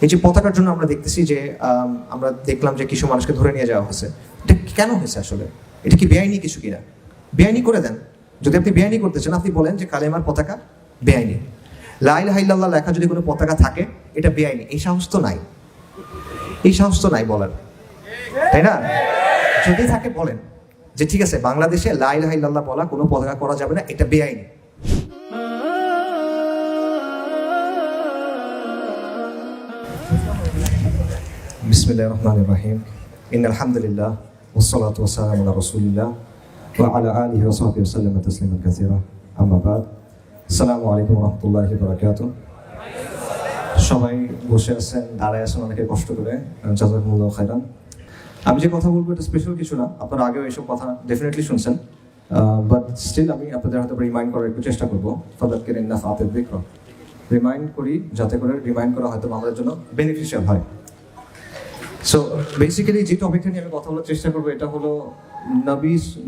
এই যে পতাকার জন্য আমরা দেখতেছি যে আমরা দেখলাম যে কিছু মানুষকে ধরে নিয়ে যাওয়া হয়েছে। এটা কেন হয়েছে আসলে? এটা কি বেআইনি কিছু কিনা? বেআইনি করে দেন। যদি আপনি বেআইনি করতে চান, আপনি বলেন যে কালেমার পতাকা বেআইনি, লা ইলাহা ইল্লাল্লাহ লেখা যদি কোনো পতাকা থাকে এটা বেআইনি। এই সাহস তো নাই, এই সাহস তো নাই বলার, তাই না? যদি থাকে বলেন যে ঠিক আছে, বাংলাদেশে লা ইলাহা ইল্লাল্লাহ বলা কোনো পতাকা করা যাবে না, এটা বেআইনি। বিসমিল্লাহির রহমানির রহিম। ইন্নাল হামদুলিল্লাহ ওয়াসসালাতু ওয়াসসালামু আলা রাসূলিল্লাহ ওয়া আলা আলিহি ওয়া সাহবিহি ওয়া সাল্লাম তাসলিমান কাসীরা। আম্মা বাদ। আসসালামু আলাইকুম ওয়া রাহমাতুল্লাহি ওয়া বারাকাতুহু। সবাই বসে আছেন, দাঁড়ায় আছেন অনেকে কষ্ট করে, জাযাকুমুল্লাহু খাইরান। আমি যে কথা বলবো এটা স্পেশাল কিছু না, আপনারা আগেও এইসব কথা ডেফিনেটলি শুনছেন, বাট স্টিল আমি আপনাদের হয়তো রিমাইন্ড করার একটু চেষ্টা করবো। ফাযাক্কির ইন নাফআতিয যিকরা, রিমাইন্ড করি যাতে করে রিমাইন্ড করা হয়তো আমাদের জন্য বেনিফিশিয়াল হয়। সো বেসিক্যালি যে টপিকটা নিয়ে আমি কথা বলার চেষ্টা করবো এটা হলো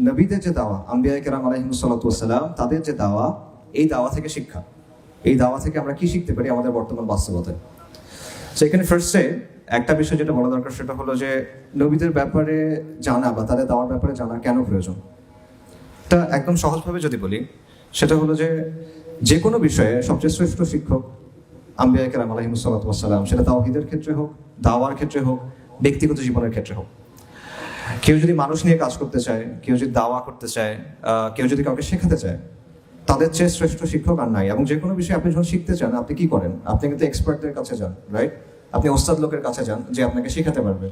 নবীদের যে দাওয়া, আম্বিয়া কেরাম আলাইহিমুস সালাতু ওয়াস সালাম, তাদের যে দাওয়া, এই দাওয়া থেকে শিক্ষা, এই দাওয়া থেকে আমরা কি শিখতে পারি আমাদের বর্তমান বাস্তবতায়। সো এখানে ফার্স্টে একটা বিষয় যেটা বলা দরকার সেটা হলো যে নবীদের ব্যাপারে জানা বা তাদের দাওয়ার ব্যাপারে জানা কেন প্রয়োজন। এটা একদম সহজভাবে যদি বলি সেটা হলো যে কোনো বিষয়ে সবচেয়ে শ্রেষ্ঠ শিক্ষক আম্বিয়া কেরাম আলাইহিমুস সালাতু ওয়াস সালাম, সেটা তাওহীদের ক্ষেত্রে হোক, দাওয়ার ক্ষেত্রে হোক, ব্যক্তিগত জীবনের ক্ষেত্রে হোক। কেউ যদি মানুষ নিয়ে কাজ করতে চায়, কেউ যদি দাওয়া করতে চায়, কেউ যদি কাউকে শেখাতে চায়, তাদের চেয়ে শ্রেষ্ঠ শিক্ষক আর নাই। এবং যে কোনো বিষয়ে আপনি যখন শিখতে চান, আপনি কি করেন? আপনি কিন্তু এক্সপার্টদের কাছে যান, রাইট? আপনি ওস্তাদ লোকের কাছে যান যে আপনাকে শেখাতে পারবে।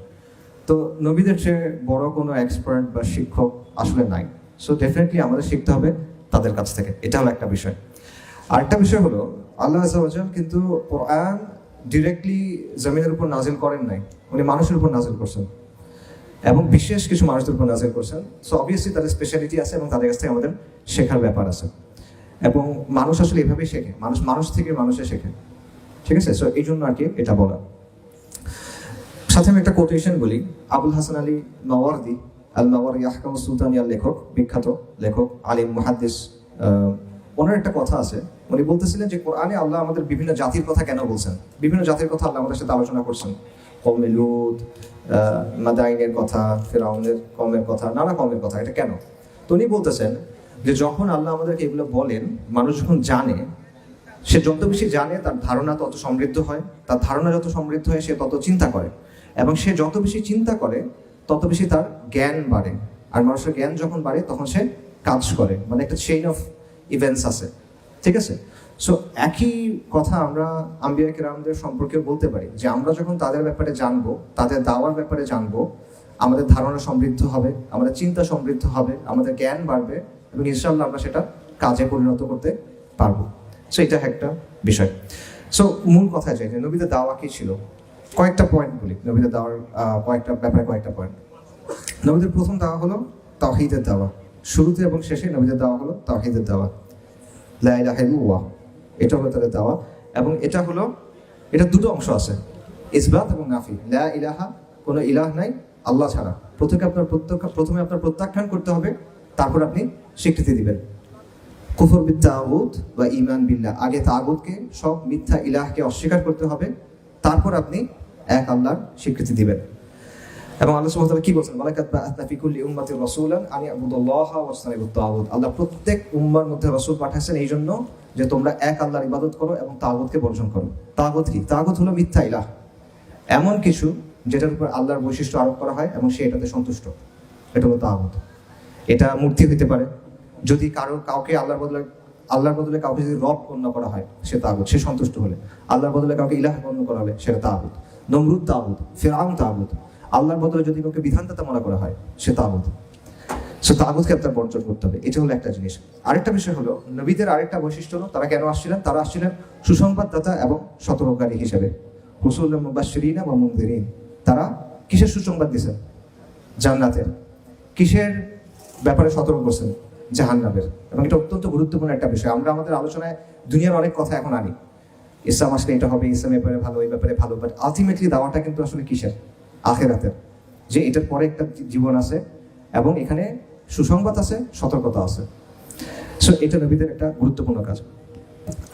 তো নবীদের চেয়ে বড় কোনো এক্সপার্ট বা শিক্ষক আসলে নাই। সো ডেফিনেটলি আমাদের শিখতে হবে তাদের কাছ থেকে, এটা হলো একটা বিষয়। আরেকটা বিষয় হলো আল্লাহ আযজা ওয়া জাল কিন্তু কোরআন ডিরেক্টলি জমিনের উপর নাজিল করেন নাই, উনি মানুষের উপর নাজিল করছেন এবং বিশেষ কিছু মানুষদের উপর নাজিল করছেন। সো অবভিয়াসলি তাদের স্পেশালিটি আছে এবং তাদের কাছ থেকে আমাদের শেখার ব্যাপার আছে। এবং মানুষ আসলে এভাবেই শেখে, মানুষ থেকে মানুষে শেখে, ঠিক আছে? সো এই জন্য আর কি এটা বলা। সাথে আমি একটা কোটেশন বলি, আবুল হাসান আলী মাওয়ারদি, আল মাওয়ারদি আহকাম সুলতানিয়ার লেখক, বিখ্যাত লেখক, আলিম, মুহাদ্দিস, ওনার একটা কথা আছে। উনি বলতেছিলেন যে কোরআনে আল্লাহ আমাদের বিভিন্ন জাতির কথা কেন বলছেন, বিভিন্ন জাতির কথা আল্লাহ আমাদের সাথে আলোচনা করছেন। কওমে লূত, মাদাইনের কথা, ফিরআউনের কওমের কথা, নানা কওমের কথা। এটা কেন? তো উনি বলতেছেন যে যখন আল্লাহ আমাদেরকে এগুলো বলেন, মানুষ যখন জানে, সে যত বেশি জানে তার ধারণা তত সমৃদ্ধ হয়, তার ধারণা যত সমৃদ্ধ হয় সে তত চিন্তা করে, এবং সে যত বেশি চিন্তা করে তত বেশি তার জ্ঞান বাড়ে, আর মানুষের জ্ঞান যখন বাড়ে তখন সে কাজ করে, মানে একটা চেইন অফ ইভেন্টস আছে, ঠিক আছে? সো একই কথা আমরা আম্বিয়া কেরামদের সম্পর্কে বলতে পারি যে আমরা যখন তাদের ব্যাপারে জানবো, তাদের দাওয়ার ব্যাপারে জানবো, আমাদের ধারণা সমৃদ্ধ হবে, আমাদের চিন্তা সমৃদ্ধ হবে, আমাদের জ্ঞান বাড়বে, এবং ইনশাআল্লাহ আমরা সেটা কাজে পরিণত করতে পারবো। সো এটা একটা বিষয়। সো মূল কথায় যাই যে নবীদের দাওয়া কি ছিল, কয়েকটা পয়েন্ট বলি। নবীদের দাওয়ার কয়েকটা ব্যাপারে কয়েকটা পয়েন্ট। নবীদের প্রথম দাওয়া হলো তাওহীদের দাওয়া। শুরুতে এবং শেষে নবীদের দাওয়া হলো তাওহীদের দাওয়া, লা ইলাহা ইল্লাল্লাহ, এটা হলো তাদের দাওয়া। এবং এটা দুটো অংশ আছে, ইসবাত এবং নাফি। লা ইলাহা, কোনো ইলাহ নাই আল্লাহ ছাড়া। প্রথমে আপনার প্রত্যাখ্যান করতে হবে, তারপর আপনি স্বীকৃতি দিবেন। কুফর বিত তাগুত বা ঈমান বিল্লাহ, আগে তাগুতকে, সব মিথ্যা ইলাহকে অস্বীকার করতে হবে, তারপর আপনি এক আল্লাহর স্বীকৃতি দিবেন। এবং আল্লাহ সুবহানাহু ওয়া তাআলা কি বলেন? ওয়ালাকাদ বাআসনা ফি কুল্লি উম্মাতির রাসূলান আন ইয়াবুদুল্লাহা ওয়াজতানিবুত তাগুত। আল্লাহ প্রত্যেক উম্মার মধ্যে রাসূল পাঠাচ্ছেন এই জন্য যে তোমরা এক আল্লাহর ইবাদত করো এবং তাগুতকে বর্জন করো। তাগুত কি? তাগুত হলো মিথ্যা ইলাহ, এমন কিছু যেটার উপর আল্লাহর বৈশিষ্ট্য আরোপ করা হয় এবং সে এটাতে সন্তুষ্ট, এটা হলো তাগুত। এটা মূর্তি হতে পারে, যদি কাউকে আল্লাহর বদলে কাউকে যদি রব গণ্য করা হয় সে তাগুত, সে সন্তুষ্ট হলে। আল্লাহর বদলে কাউকে ইলাহ গণ্য করা হলে সেটা তাগুত। নমরুদ তাগুত, ফিরআউন তাগুত। আল্লাহর বদলে যদি কাউকে বিধানদাতা মনে করা হয় সে তাগুত। সো তাগুতকে আপনার বর্জন করতে হবে, এটা হলো একটা জিনিস। আরেকটা বিষয় হলো নবীদের আরেকটা বৈশিষ্ট্য হলো তারা কেন আসছিলেন? তারা আসছিলেন সুসংবাদদাতা এবং সতর্ককারী হিসেবে। রাসূলুল্লাহ মুবাশশিরিন ওয়া মুনযিরিন। তারা কিসের সুসংবাদ দিয়েছেন? জান্নাতের। কিসের ব্যাপারে সতর্ক করছেন? জাহান্নামের। এবং এটা অত্যন্ত গুরুত্বপূর্ণ একটা বিষয়। আমরা আমাদের আলোচনায় দুনিয়ার অনেক কথা এখন আনি, ইসলাম আসলে এটা হবে, ইসলামের ব্যাপারে ভালো, এই ব্যাপারে ভালো, বাট আলটিমেটলি দাওয়াটা কিন্তু আসলে কিসের? আখিরাতের, যে এটার পরে একটা জীবন আছে এবং এখানে সুসংবাদ আছে, সতর্কতা আছে। সো এটা নবীদের একটা গুরুত্বপূর্ণ কাজ।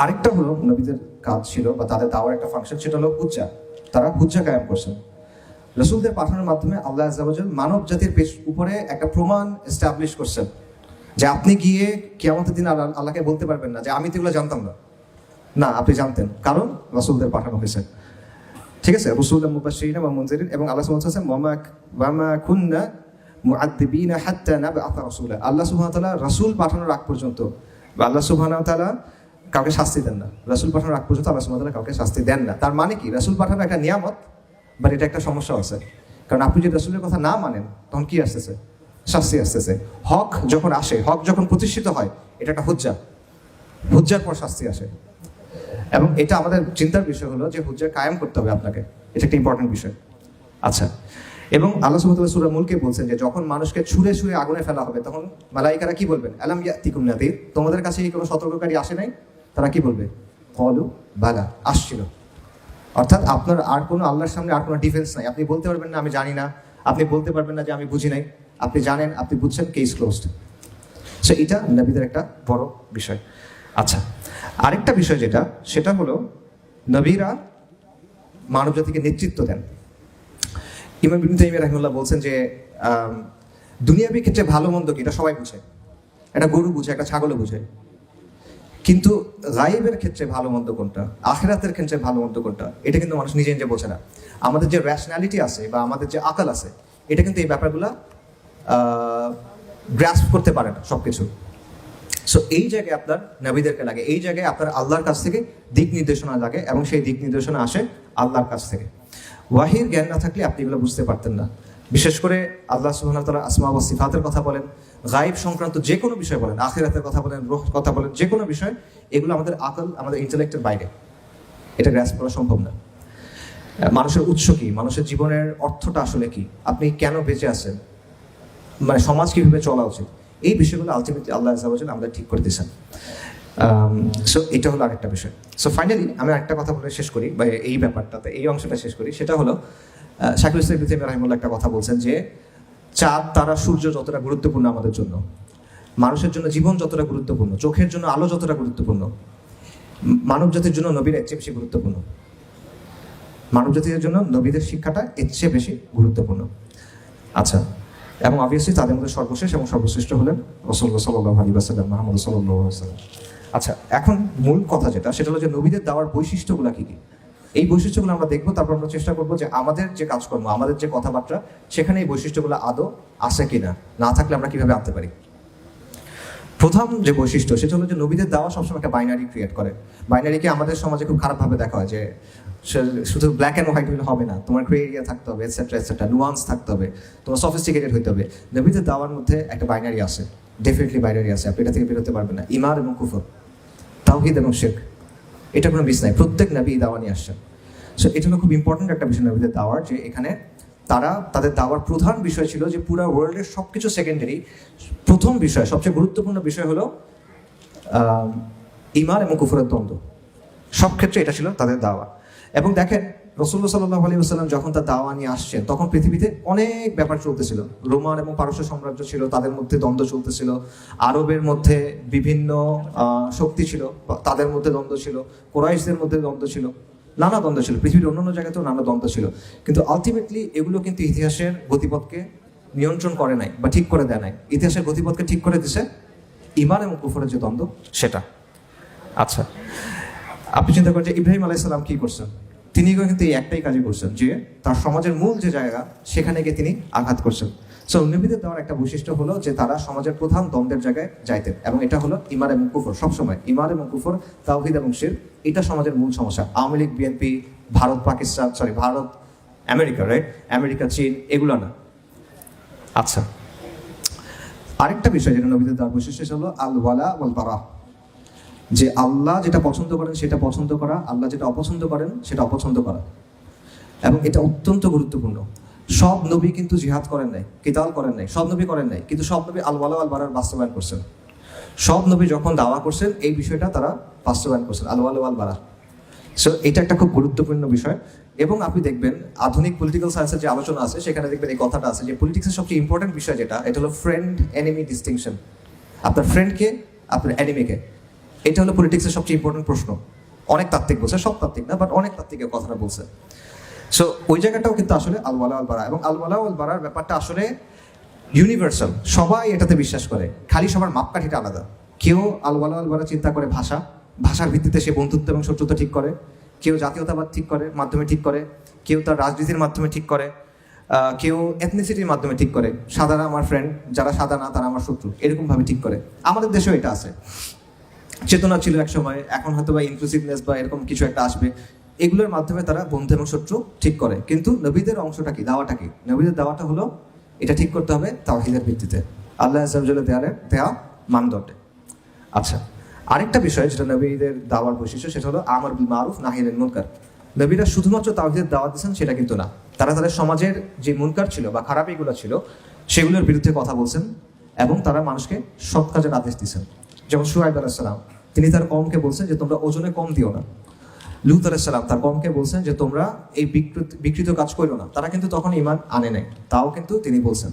আরেকটা হলো নবীদের কাজ ছিল বা তাদের দাওয়ার একটা ফাংশন, সেটা হলো হুজ্জা। তারা হুজ্জা কায়েম করছেন। রসুলদের পাঠানোর মাধ্যমে আল্লাহ আযজা ওয়া জাল মানব জাতির উপরে একটা প্রমাণ এস্টাবলিশ করছেন যে আপনি গিয়ে কিয়ামতের দিন আল্লাহকে বলতে পারবেন না যে আমি তো এগুলো জানতাম না। না, আপনি জানতেন, কারণ রসুলদের পাঠানো হয়েছে। ঠিক আছে, রসুলুল্লাহ মুবাশশিরিন ওয়া মুনজিরিন, এবং আল্লাহ সুবহানাহু ওয়া তাআলা ওয়া মা কুন্না মুআদ্দিবিনা হাত্তা নাবআথা রাসূলা। আল্লাহ সুবহানাহু ওয়া তাআলা রাসূল পাঠানোর আগ পর্যন্ত আল্লাহ সুবহানাহু ওয়া তাআলা কাউকে শাস্তি দেন না। রাসূল পাঠানোর আগ পর্যন্ত আল্লাহ সুবহানাহু ওয়া তাআলা কাউকে শাস্তি দেন না। তার মানে কি, রাসূল পাঠানো একটা নিয়ামত, বাট এটা একটা সমস্যা আছে। কারণ আপনি যদি রাসূলের কথা না মানেন তখন কি আসতেছে? শাস্তি আসতেছে। হক যখন আসে, হক যখন প্রতিষ্ঠিত হয়, এটা একটা হুজ্জা, হুজ্জার পর শাস্তি আসে। এবং এটা আমাদের চিন্তার বিষয় হলো যে হুজ্জা কায়েম করতে হবে আপনাকে, এটা একটা ইম্পর্টেন্ট বিষয়। আচ্ছা, এবং আল্লাহ সুবহানাহু ওয়া তাআলা সূরা মুলকে বলছেন যে যখন মানুষকে ছুঁড়ে ছুঁড়ে আগুনে ফেলা হবে তখন মালাইকারা কি বলবেন? আলাম ইয়াতিকুম নাযীর, তোমাদের কাছে কি কোনো সতর্ককারী আসে নাই? তারা কি বলবে? ক্বালু বালা, আসছিল। অর্থাৎ আপনার আর কোনো আল্লাহর সামনে আর কোনো ডিফেন্স নাই। আপনি বলতে পারবেন না আমি জানি না, আপনি বলতে পারবেন না যে আমি বুঝি নাই। আপনি জানেন, আপনি বুঝছেন, কেস ক্লোজড। সো এটা নবীদের একটা বড় বিষয়। আচ্ছা, আরেকটা বিষয় যেটা, সেটা হলো নবীরা মানব জাতিকে নেতৃত্ব দেন। ইমাম ইবনে তাইমিয়া রাহিমাহুল্লাহ বলছেন যে দুনিয়াবী ক্ষেত্রে ভালো মন্দ কি এটা সবাই বুঝে, একটা গরু বুঝে, একটা ছাগলও বুঝে, কিন্তু গায়েবের ক্ষেত্রে ভালো মন্দ কোনটা, আখিরাতের ক্ষেত্রে ভালো মন্দ কোনটা, এটা কিন্তু মানুষ নিজে নিজে বোঝে না। আমাদের যে র্যাশনালিটি আছে বা আমাদের যে আকাল আছে, এটা কিন্তু এই ব্যাপারগুলা গ্রাস্প করতে পারে না সবকিছু। সো এই জায়গায় আপনার নবীদেরকে লাগে, এই জায়গায় আপনার আল্লাহর কাছ থেকে দিক নির্দেশনা লাগে, এবং সেই দিক নির্দেশনা আসে আল্লাহর কাছ থেকে। ওয়াহির জ্ঞান না থাকলে আপনি এগুলো বুঝতে পারতেন না। বিশেষ করে আল্লাহ সুবহানাহু ওয়া তাআলা আসমা ওয়া সিফাতের কথা বলেন, গায়েব সংক্রান্ত যে কোনো বিষয় বলেন, আখিরাতের কথা বলেন, রূহ কথা বলেন, যে কোনো বিষয়, এগুলো আমাদের আকল, আমাদের ইন্টেলেক্টের বাইরে, এটা গ্রাস্প করা সম্ভব না। মানুষের উৎস কি, মানুষের জীবনের অর্থটা আসলে কি, আপনি কেন বেঁচে আছেন, মানে সমাজ কিভাবে চলা উচিত, এই বিষয়গুলো আলটিমেটলি আল্লাহ আযজা ওয়া জাল আমাদের ঠিক করে দিয়েছেন। সো এটা হলো আরেকটা বিষয়। সো ফাইনালি আমি একটা কথা বলে শেষ করি, বা এই ব্যাপারটাতে এই অংশটা শেষ করি। সেটা হলো শাইখুল ইসলাম ইবনে তাইমিয়া রাহিমাহুল্লাহ একটা কথা বলছেন যে চাঁদ, তারা, সূর্য যতটা গুরুত্বপূর্ণ আমাদের জন্য, মানুষের জন্য জীবন যতটা গুরুত্বপূর্ণ, চোখের জন্য আলো যতটা গুরুত্বপূর্ণ, মানব জাতির জন্য নবীরা এর চেয়ে বেশি গুরুত্বপূর্ণ। মানব জাতির জন্য নবীদের শিক্ষাটা এর চেয়ে বেশি গুরুত্বপূর্ণ। আচ্ছা, এবং অবভিয়াসলি তাদের মধ্যে সর্বশেষ এবং সর্বশ্রেষ্ঠ হলেন রাসূলুল্লাহ সাল্লাল্লাহু আলাইহি ওয়াসাল্লাম, মুহাম্মদ সাল্লাল্লাহু আলাইহি ওয়াসাল্লাম। আচ্ছা, এখন মূল কথা যেটা, সেটা হলো যে নবীদের দেওয়ার বৈশিষ্ট্যগুলো কি কি। এই বৈশিষ্ট্যগুলো আমরা দেখবো, তারপর আমরা চেষ্টা করবো যে আমাদের যে কাজকর্ম, আমাদের যে কথাবার্তা, সেখানে এই বৈশিষ্ট্যগুলো আদৌ আছে কিনা, না থাকলে আমরা কিভাবে আনতে পারি। প্রথম যে বৈশিষ্ট্য, সেটা হলো যে নবীদের দেওয়া সবসময় একটা বাইনারি ক্রিয়েট করে। বাইনারিকে আমাদের সমাজে খুব খারাপভাবে দেখা হয় যে শুধু ব্ল্যাক অ্যান্ড হোয়াইট হলে হবে না, তোমার গ্রে এরিয়া থাকতে হবে, এটসেট্রা এটসেট্রা, নুয়ান্স থাকতে হবে, তোমার সফিস্টিকেটেড হইতে হবে। নবীদের দাওয়ার মধ্যে একটা বাইনারি আছে, ডেফিনেটলি বাইনারি আছে, আপনি এটা থেকে বেরোতে পারবেন না। ঈমান এবং কুফর, তাওহীদ এবং শিরক, এটা কোনো মিস নাই। প্রত্যেক নবী দাওয়া নিয়ে আসছেন। সো এটা হলো খুব ইম্পর্টেন্ট একটা বিষয় নবীদের দাওয়ার, যে এখানে তারা তাদের দাওয়ার প্রধান বিষয় ছিল যে পুরো ওয়ার্ল্ডের সব কিছু সেকেন্ডারি, প্রথম বিষয়, সবচেয়ে গুরুত্বপূর্ণ বিষয় হলো ঈমান এবং কুফরের দ্বন্দ্ব। সব ক্ষেত্রে এটা ছিল তাদের দাওয়া। এবং দেখেন রাসূলুল্লাহ সাল্লাল্লাহু আলাইহি ওয়াসাল্লাম যখন তার দাওয়া নিয়ে আসছেন, তখন পৃথিবীতে অনেক ব্যাপার চলতেছিল। রোমান এবং পারস্য সাম্রাজ্য ছিল, তাদের মধ্যে দ্বন্দ্ব চলতেছিল। আরবের মধ্যে বিভিন্ন শক্তি ছিল, তাদের মধ্যে দ্বন্দ্ব ছিল। কুরাইশদের মধ্যে দ্বন্দ্ব ছিল, নানা দ্বন্দ্ব ছিল। পৃথিবীর অন্যান্য জায়গাতেও নানা দ্বন্দ্ব ছিল। কিন্তু আলটিমেটলি এগুলো কিন্তু ইতিহাসের গতিপথকে নিয়ন্ত্রণ করে নাই বা ঠিক করে দেয় নাই। ইতিহাসের গতিপথকে ঠিক করে দিছে ঈমান এবং কুফরের যে দ্বন্দ্ব, সেটা। আচ্ছা, আপনি চিন্তা করেন যে ইব্রাহিম আলাইহিস সালাম কি করছেন? তিনি কিন্তু এই একটাই কাজই করছেন, যে তার সমাজের মূল যে জায়গা, সেখানে গিয়ে তিনি আঘাত করছেন। সো নবীদের দেওয়ার একটা বৈশিষ্ট্য হলো যে তারা সমাজের প্রধান দ্বন্দ্বের জায়গায় যাইতেন, এবং এটা হলো ঈমান এবং কুফর। সবসময় ঈমান এবং কুফর, তাওহীদ এবং শিরক, এটা সমাজের মূল সমস্যা। Awami League, BNP, Bharat Pakistan, Bharat America, right, America চীন, এগুলো না। আচ্ছা, আরেকটা বিষয় যেটা নবীদের দেওয়ার বৈশিষ্ট্য হলো আল ওয়ালা ওয়াল বারা, যে আল্লাহ যেটা পছন্দ করেন সেটা পছন্দ করা, আল্লাহ যেটা অপছন্দ করেন সেটা অপছন্দ করা। এবং এটা অত্যন্ত গুরুত্বপূর্ণ। সব নবী কিন্তু জিহাদ করেন নাই, কিতাল করেন নাই, সব নবী করেন নাই, কিন্তু সব নবী আল ওয়ালা ওয়াল বারার বাস্তবায়ন করছেন। সব নবী যখন দাওয়া করছেন, এই বিষয়টা তারা বাস্তবায়ন করছেন, আল ওয়ালা ওয়াল বারা। সো এটা একটা খুব গুরুত্বপূর্ণ বিষয়। এবং আপনি দেখবেন আধুনিক পলিটিক্যাল সায়েন্সের যে আলোচনা আছে, সেখানে দেখবেন এই কথাটা আছে যে পলিটিক্সের সবচেয়ে ইম্পর্টেন্ট বিষয় যেটা, এটা হলো ফ্রেন্ড এনিমি ডিস্টিংশন। আপনার ফ্রেন্ডকে, আপনার এনিমিকে, এটা হলো পলিটিক্সের সবচেয়ে ইম্পর্টেন্ট প্রশ্ন। অনেক তাত্ত্বিক বলছে, সব তাত্ত্বিক না, বাট অনেক তাত্ত্বিকের কথাটা বলছে। সো ওই জায়গাটাও কিন্তু আসলে আল ওয়ালা আল বারা, এবং আল ওয়ালা আল বারার ব্যাপারটা আসলে ইউনিভার্সাল, সবাই এটাতে বিশ্বাস করে, খালি সবার মাপকাঠিটা আলাদা। কেউ আল ওয়ালা আল বারা চিন্তা করে ভাষার ভিত্তিতে সে বন্ধুত্ব এবং শত্রুতা ঠিক করে, কেউ জাতীয়তাবাদ ঠিক করে মাধ্যমে ঠিক করে, কেউ তার রাজনীতির মাধ্যমে ঠিক করে, কেউ এথনিসিটির মাধ্যমে ঠিক করে, সাদারা আমার ফ্রেন্ড, যারা সাদা না তারা আমার শত্রু, এরকমভাবে ঠিক করে। আমাদের দেশেও এটা আছে, চেতনা ছিল এক সময়, এখন হয়তো বা ইনক্লুসিভনেস বা এরকম কিছু একটা আসবে, এগুলোর মাধ্যমে তারা বন্ধু এবং শত্রু ঠিক করে। কিন্তু নবীদের অংশটা কি, দাওয়াটা কি? নবীদের দাওয়াটা হলো এটা ঠিক করতে হবে তাওহীদের ভিত্তিতে, আল্লাহ আযজা ওয়া জাল্লা দেয়া মানদণ্ডে। আচ্ছা, আরেকটা বিষয় যেটা নবীদের দাওয়ার বৈশিষ্ট্য, সেটা হলো আমর বিল মারুফ নাহি আনিল মুনকার। নবীরা শুধুমাত্র তাওহীদের দাওয়াত দিয়েছেন সেটা কিন্তু না, তারা তাদের সমাজের যে মুনকার ছিল বা খারাপ এগুলো ছিল সেগুলোর বিরুদ্ধে কথা বলছেন এবং তারা মানুষকে সৎ কাজের আদেশ দিয়েছেন। যেমন শুআয়ব আলাইহিস সালাম, তিনি তার কওমকে বলছেন যে তোমরা ওজনে কম দিও না। লূত আলাইহিস সালাম তার কওমকে বলছেন যে তোমরা এই বিকৃত কাজ করো না, তারা কিন্তু তখন ঈমান আনে নাই, তাও কিন্তু তিনি বলছেন।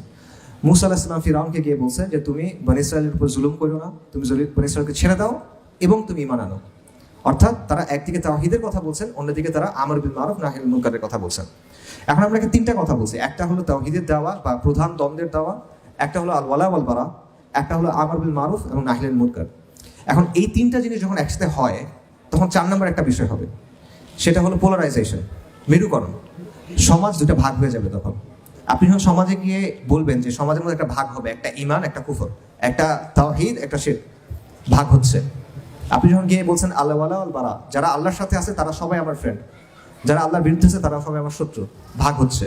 মূসা আলাইহিস সালাম ফিরআউনকে গিয়ে বলছেন যে তুমি বনী ইসরাঈলের উপর জুলুম করো না, তুমি বনী ইসরাঈলকে ছেড়ে দাও এবং তুমি ঈমান আনো। অর্থাৎ তারা একদিকে তাওহীদের কথা বলছেন, অন্যদিকে তারা আমর বিল মারুফ নাহি আনিল মুনকারের কথা বলছেন। এখন আমরা তিনটা কথা বলছি, একটা হলো তাওহীদের দাওয়া বা প্রধান দ্বন্দ্বের দাওয়া, একটা হলো আল ওয়ালা ওয়াল বারা, একটা হলো আমর বিল মারুফ এবং নাহি আনিল মুনকার। এখন এই তিনটা জিনিস যখন একসাথে হয় তখন 4 নম্বর একটা বিষয় হবে, সেটা হলো পোলারাইজেশন, মেরুকরণ। সমাজ দুটো ভাগ হয়ে যাবে তখন। আপনি যখন সমাজে গিয়ে বলবেন যে সমাজের মধ্যে একটা ভাগ হবে, একটা ঈমান একটা কুফর, একটা তাওহীদ একটা শিরক, ভাগ হচ্ছে। আপনি যখন গিয়ে বলছেন আল্লাহ ওয়ালা আল বারা, যারা আল্লাহর সাথে আছে তারা সবাই আমার ফ্রেন্ড, যারা আল্লাহর বিরুদ্ধে আছে তারা সবাই আমার শত্রু, ভাগ হচ্ছে।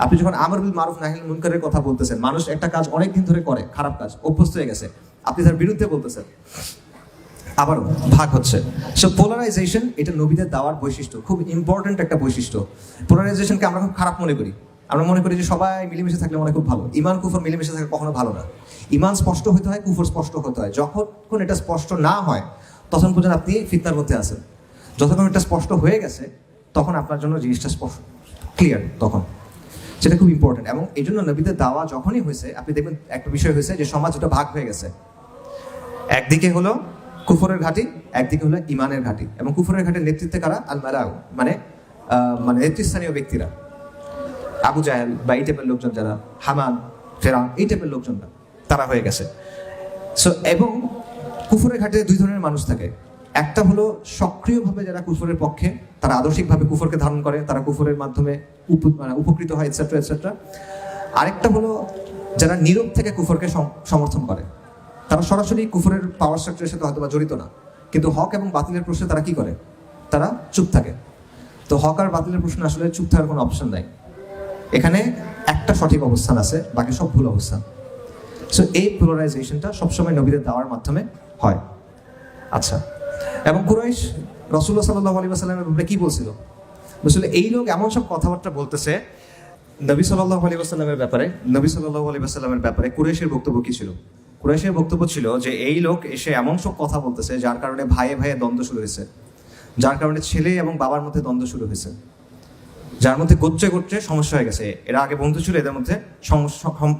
আপনি যখন আমর বিল মারুফ নাহি আনিল মুনকারের কথা বলতেছেন, মানুষ একটা কাজ অনেকদিন ধরে করে, খারাপ কাজ, অভ্যস্ত হয়ে গেছে, আপনি তার বিরুদ্ধে বলতেছেন, আবারও ভাগ হচ্ছে। সো পোলারাইজেশন এটা নবীদের দাওয়ার বৈশিষ্ট্য, খুব ইম্পর্টেন্ট একটা বৈশিষ্ট্য। পোলারাইজেশনকে আমরা খুব খারাপ মনে করি, আমরা মনে করি যে সবাই মিলেমিশে থাকলে মনে খুব ভালো। ঈমান কুফর মিলেমিশে থাকলে কখনো ভালো না। ঈমান স্পষ্ট হতে হয়, কুফর স্পষ্ট হতে হয়। যখন এটা স্পষ্ট না হয় তখন পর্যন্ত আপনি ফিতনার মধ্যে আছেন। যতক্ষণ এটা স্পষ্ট হয়ে গেছে তখন আপনার জন্য জিনিসটা স্পষ্ট ক্লিয়ার, তখন সেটা খুব ইম্পর্টেন্ট। এবং এই জন্য নবীদের দাওয়া যখনই হয়েছে, আপনি দেখবেন একটা বিষয় হয়েছে যে সমাজ দুটো ভাগ হয়ে গেছে, একদিকে হলো কুফরের ঘাঁটি, একদিকে হলো ইমানের ঘাঁটি। এবং কুফরের ঘাটির নেতৃত্বে কারা? আল মালাউ, মানে নেতৃস্থানীয় ব্যক্তিরা, আবু জাহেল বা এই টাইপের লোকজন, যারা হামান ফেরাউন এই টাইপের লোকজনরা, তারা হয়ে গেছে। সো এবং কুফরের ঘাটে 2 ধরনের মানুষ থাকে, একটা হলো সক্রিয়ভাবে যারা কুফরের পক্ষে, তারা আদর্শিকভাবে কুফরকে ধারণ করে, তারা কুফরের মাধ্যমে উপকৃত হয় এটসেট্রা এটসেট্রা। আরেকটা হলো যারা নীরব থেকে কুফরকে সমর্থন করে, তারা সরাসরি কুফরের পাওয়ার স্ট্রাকচারের সাথে হয়তো বা জড়িত না, কিন্তু হক এবং বাতিলের প্রশ্নে তারা কি করে? তারা চুপ থাকে। তো হক আর বাতিলের প্রশ্নে আসলে চুপ থাকার কোনো অপশন নাই, এখানে একটা সঠিক অবস্থান আছে, বাকি সব ভুল অবস্থান। সো এই পোলারাইজেশনটা সবসময় নবীদের দাওয়ার মাধ্যমে হয়। আচ্ছা, এবং কুরাইশ রাসূলুল্লাহ সাল্লাল্লাহু আলাইহি ওয়াসাল্লামের ব্যাপারে কি বলছিল? বলছিল এই লোক এমন সব কথাবার্তা বলতেছে নবী সাল্লাল্লাহু আলাইহি ওয়াসাল্লামের ব্যাপারে। নবী সাল্লাল্লাহু আলাইহি ওয়াসাল্লামের ব্যাপারে কুরাইশের বক্তব্য কি ছিল? কুরাইশের বক্তব্য ছিল যে এই লোক এসে এমন সব কথা বলতেছে যার কারণে ভাইয়ে ভাইয়ে দ্বন্দ্ব শুরু হয়েছে, যার কারণে ছেলে এবং বাবার মধ্যে দ্বন্দ্ব শুরু হয়েছে, যার মধ্যে গোত্রে গোত্রে সমস্যা হয়ে গেছে। এরা আগে বন্ধু ছিল, এদের মধ্যে